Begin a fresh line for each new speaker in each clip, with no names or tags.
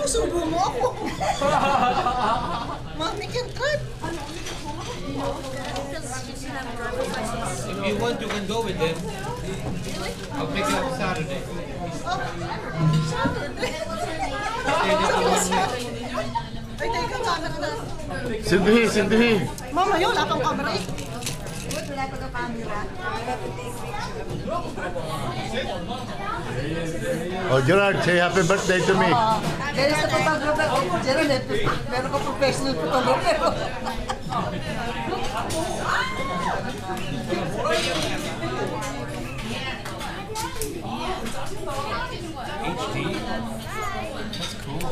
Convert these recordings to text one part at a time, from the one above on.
Subo mo ako. Mami can cut.
If you want, you can go with them. I'll pick you up Saturday.
Ay, teka, kanak na.
Silbihi, silbihi.
Mama, yun, wala pang camera eh.
Wala pa ng camera.
Oh, Gerard, say happy birthday to me.
Dahil sa photographer, Gerald, meron ko professional photographer.
HD? That's cool.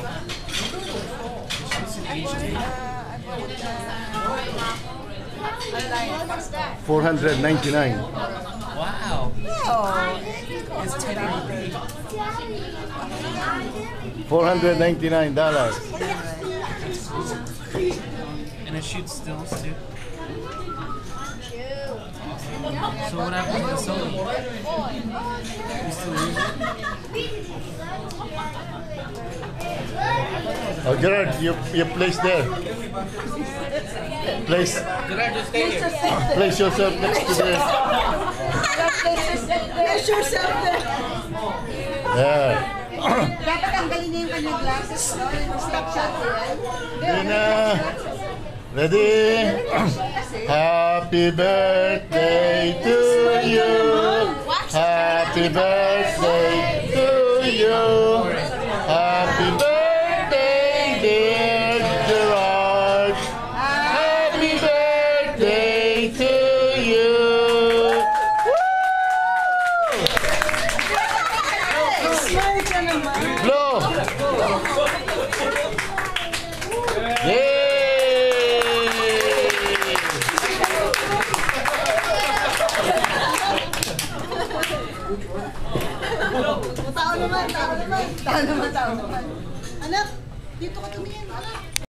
HD?
499.
Wow. It's 1080p.
$499.
And it shoots stills too. So what happened to the Sony? You still use it?
Oh, Gerard, you place there. Place,
Did I just stay here?
place yourself next to there.
Place yourself there.
There.
Dapat tanggalin niya yung kanyang glasses, no? Yung snapshot yan.
Dina. Ready? Happy birthday to you. Happy birthday to you. Happy birthday, dear Gerard. Happy birthday to you.
Smile ka naman.
Blow. Yay!
Tao naman, tao naman.
Tao naman.
Anak, dito ka tumingin, anak.